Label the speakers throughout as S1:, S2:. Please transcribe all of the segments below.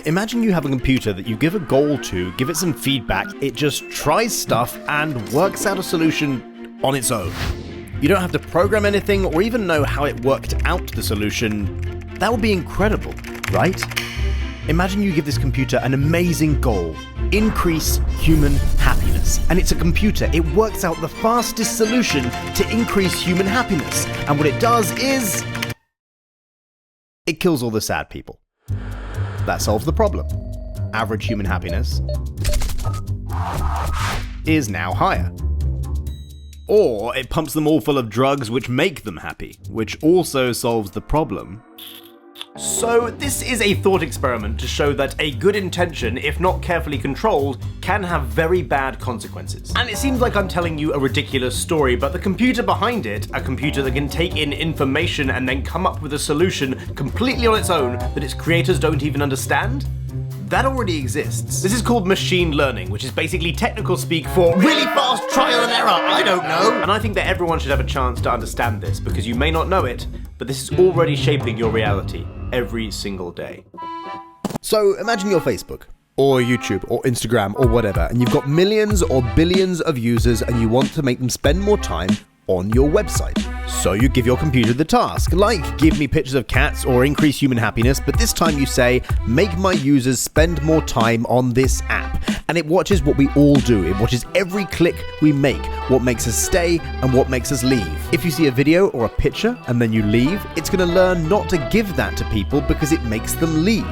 S1: Imagine you have a computer that you give a goal to, give it some feedback, it just tries stuff and works out a solution on its own. You don't have to program anything or even know how it worked out the solution. That would be incredible, right? Imagine you give this computer an amazing goal: increase human happiness. And it's a computer. It works out the fastest solution to increase human happiness. And what it does is it kills all the sad people. That solves the problem. Average human happiness is now higher. Or it pumps them all full of drugs which make them happy, which also solves the problem. So this is a thought experiment to show that a good intention, if not carefully controlled, can have very bad consequences. And it seems like I'm telling you a ridiculous story, but the computer behind it, a computer that can take in information and then come up with a solution completely on its own that its creators don't even understand, that already exists. This is called machine learning, which is basically technical speak for really fast trial and error, I don't know. And I think that everyone should have a chance to understand this, because you may not know it, but this is already shaping your reality every single day. So imagine you're Facebook, or YouTube, or Instagram, or whatever, and you've got millions or billions of users and you want to make them spend more time on your website. So you give your computer the task, like give me pictures of cats or increase human happiness, but this time you say, make my users spend more time on this app. And it watches what we all do. It watches every click we make, what makes us stay and what makes us leave. If you see a video or a picture and then you leave, it's going to learn not to give that to people because it makes them leave.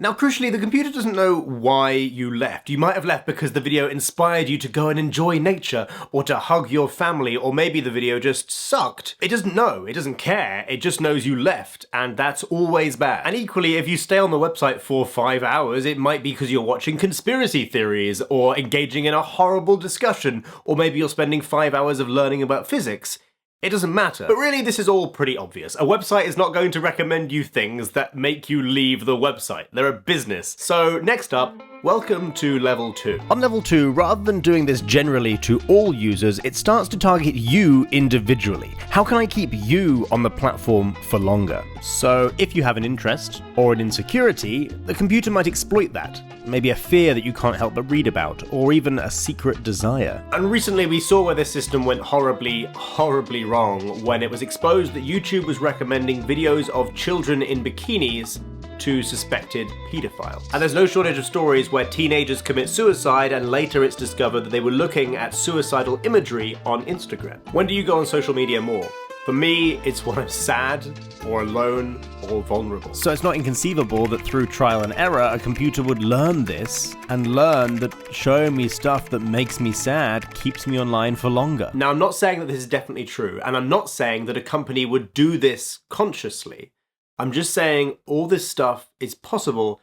S1: Now, crucially, the computer doesn't know why you left. You might have left because the video inspired you to go and enjoy nature, or to hug your family, or maybe the video just sucked. It doesn't know, it doesn't care, it just knows you left, and that's always bad. And equally, if you stay on the website for 5 hours, it might be because you're watching conspiracy theories, or engaging in a horrible discussion, or maybe you're spending 5 hours of learning about physics. It doesn't matter. But really, this is all pretty obvious. A website is not going to recommend you things that make you leave the website. They're a business. So next up, welcome to level 2. On level 2, rather than doing this generally to all users, it starts to target you individually. How can I keep you on the platform for longer? So if you have an interest or an insecurity, the computer might exploit that. Maybe a fear that you can't help but read about, or even a secret desire. And recently we saw where this system went horribly, horribly wrong when it was exposed that YouTube was recommending videos of children in bikinis to suspected paedophiles. And there's no shortage of stories where teenagers commit suicide and later it's discovered that they were looking at suicidal imagery on Instagram. When do you go on social media more? For me, it's when I'm sad, or alone, or vulnerable. So it's not inconceivable that through trial and error, a computer would learn this, and learn that showing me stuff that makes me sad keeps me online for longer. Now, I'm not saying that this is definitely true, and I'm not saying that a company would do this consciously. I'm just saying all this stuff is possible,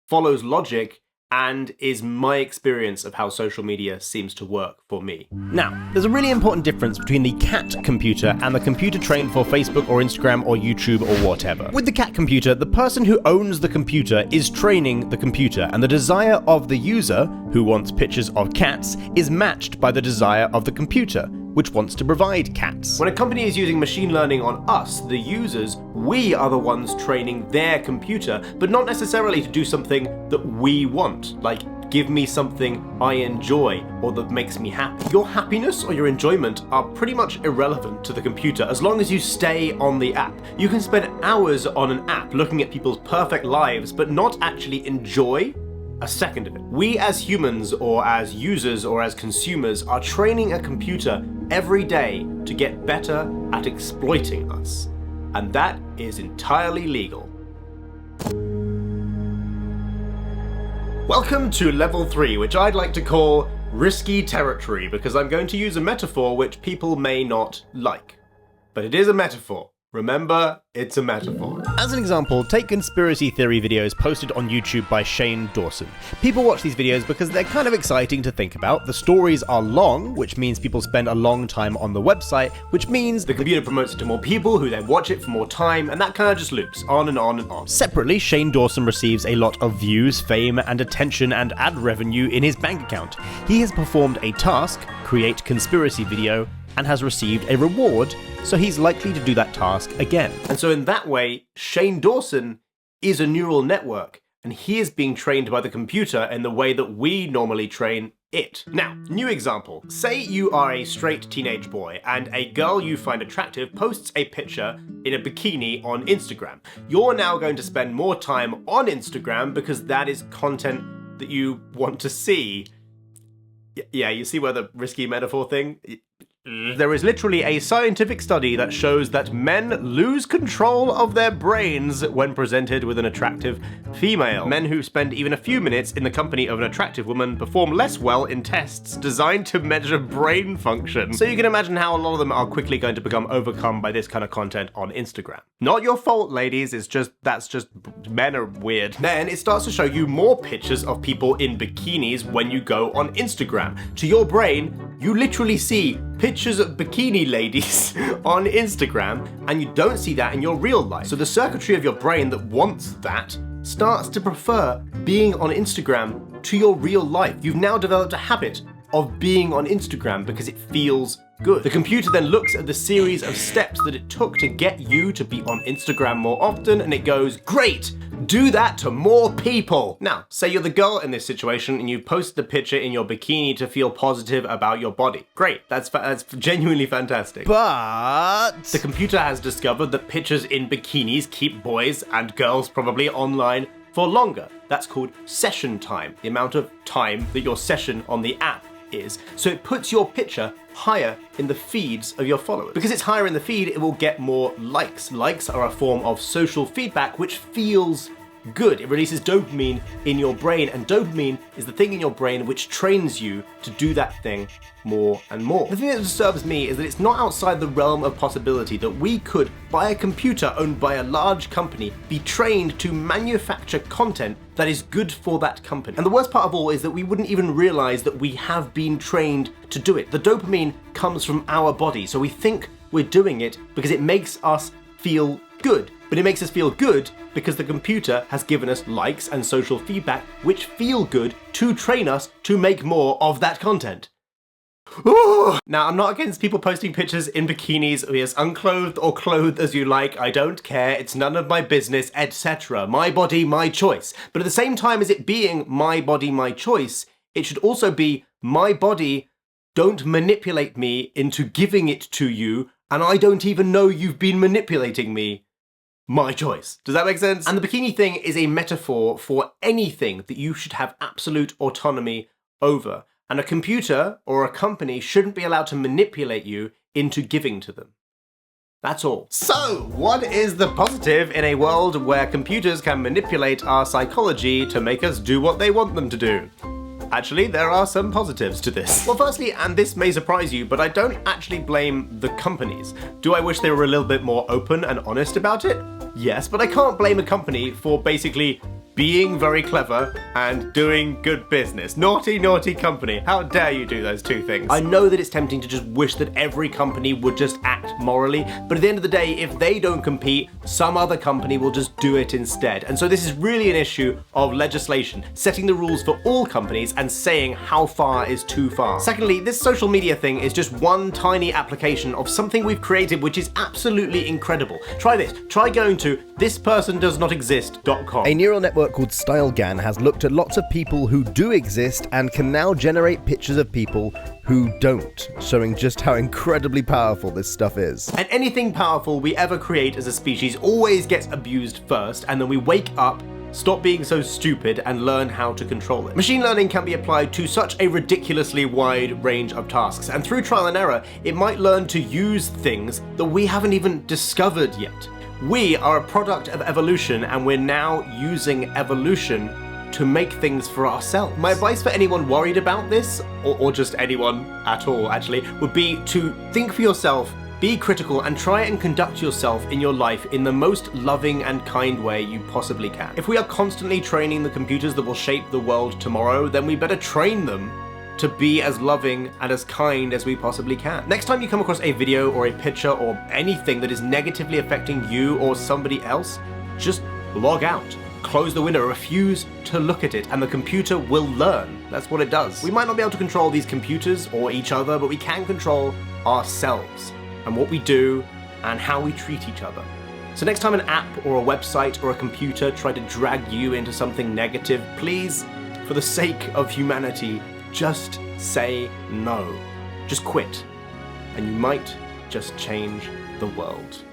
S1: follows logic, and is my experience of how social media seems to work for me. Now, there's a really important difference between the cat computer and the computer trained for Facebook or Instagram or YouTube or whatever. With the cat computer, the person who owns the computer is training the computer, and the desire of the user, who wants pictures of cats, is matched by the desire of the computer, which wants to provide cats. When a company is using machine learning on us, the users, we are the ones training their computer, but not necessarily to do something that we want, like give me something I enjoy or that makes me happy. Your happiness or your enjoyment are pretty much irrelevant to the computer as long as you stay on the app. You can spend hours on an app looking at people's perfect lives, but not actually enjoy a second of it. We as humans, or as users, or as consumers, are training a computer every day to get better at exploiting us. And that is entirely legal. Welcome to level 3, which I'd like to call risky territory, because I'm going to use a metaphor which people may not like. But it is a metaphor. Remember, it's a metaphor. As an example, take conspiracy theory videos posted on YouTube by Shane Dawson. People watch these videos because they're kind of exciting to think about. The stories are long, which means people spend a long time on the website, which means the computer promotes it to more people who then watch it for more time, and that kind of just loops on and on and on. Separately, Shane Dawson receives a lot of views, fame, and attention and ad revenue in his bank account. He has performed a task, create conspiracy video, and has received a reward, so he's likely to do that task again. And so in that way, Shane Dawson is a neural network, and he is being trained by the computer in the way that we normally train it. Now, new example. Say you are a straight teenage boy and a girl you find attractive posts a picture in a bikini on Instagram. You're now going to spend more time on Instagram because that is content that you want to see. Yeah, you see where the risky metaphor thing? There is literally a scientific study that shows that men lose control of their brains when presented with an attractive female. Men who spend even a few minutes in the company of an attractive woman perform less well in tests designed to measure brain function. So you can imagine how a lot of them are quickly going to become overcome by this kind of content on Instagram. Not your fault, ladies, that's just men are weird. Then it starts to show you more pictures of people in bikinis when you go on Instagram. To your brain, you literally see pictures of bikini ladies on Instagram, and you don't see that in your real life. So the circuitry of your brain that wants that starts to prefer being on Instagram to your real life. You've now developed a habit of being on Instagram because it feels good. The computer then looks at the series of steps that it took to get you to be on Instagram more often, and it goes, great, do that to more people. Now, say you're the girl in this situation and you post the picture in your bikini to feel positive about your body. Great, that's genuinely fantastic.
S2: But
S1: the computer has discovered that pictures in bikinis keep boys and girls probably online for longer. That's called session time, the amount of time that your session on the app is. So it puts your picture higher in the feeds of your followers. Because it's higher in the feed, it will get more likes. Likes are a form of social feedback which feels good. It releases dopamine in your brain, and dopamine is the thing in your brain which trains you to do that thing more and more. The thing that disturbs me is that it's not outside the realm of possibility that we could, by a computer owned by a large company, be trained to manufacture content that is good for that company. And the worst part of all is that we wouldn't even realize that we have been trained to do it. The dopamine comes from our body, so we think we're doing it because it makes us feel good. But it makes us feel good because the computer has given us likes and social feedback which feel good to train us to make more of that content. Ooh. Now, I'm not against people posting pictures in bikinis, be as unclothed or clothed as you like, I don't care, it's none of my business, etc. My body, my choice. But at the same time as it being my body, my choice, it should also be my body, don't manipulate me into giving it to you, and I don't even know you've been manipulating me. My choice. Does that make sense? And the bikini thing is a metaphor for anything that you should have absolute autonomy over. And a computer or a company shouldn't be allowed to manipulate you into giving to them. That's all. So, what is the positive in a world where computers can manipulate our psychology to make us do what they want them to do? Actually, there are some positives to this. Well, firstly, and this may surprise you, but I don't actually blame the companies. Do I wish they were a little bit more open and honest about it? Yes, but I can't blame a company for basically being very clever and doing good business. Naughty, naughty company. How dare you do those two things? I know that it's tempting to just wish that every company would just act morally, but at the end of the day, if they don't compete, some other company will just do it instead. And so this is really an issue of legislation, setting the rules for all companies and saying how far is too far. Secondly, this social media thing is just one tiny application of something we've created which is absolutely incredible. Try this. Try going to thispersondoesnotexist.com.
S2: A neural network called StyleGAN has looked at lots of people who do exist and can now generate pictures of people who don't, showing just how incredibly powerful this stuff is.
S1: And anything powerful we ever create as a species always gets abused first, and then we wake up, stop being so stupid, and learn how to control it. Machine learning can be applied to such a ridiculously wide range of tasks, and through trial and error, it might learn to use things that we haven't even discovered yet. We are a product of evolution, and we're now using evolution to make things for ourselves. My advice for anyone worried about this, or just anyone at all actually, would be to think for yourself, be critical, and try and conduct yourself in your life in the most loving and kind way you possibly can. If we are constantly training the computers that will shape the world tomorrow, then we better train them to be as loving and as kind as we possibly can. Next time you come across a video or a picture or anything that is negatively affecting you or somebody else, just log out, close the window, refuse to look at it, and the computer will learn. That's what it does. We might not be able to control these computers or each other, but we can control ourselves and what we do and how we treat each other. So next time an app or a website or a computer try to drag you into something negative, please, for the sake of humanity, just say no. Just quit. And you might just change the world.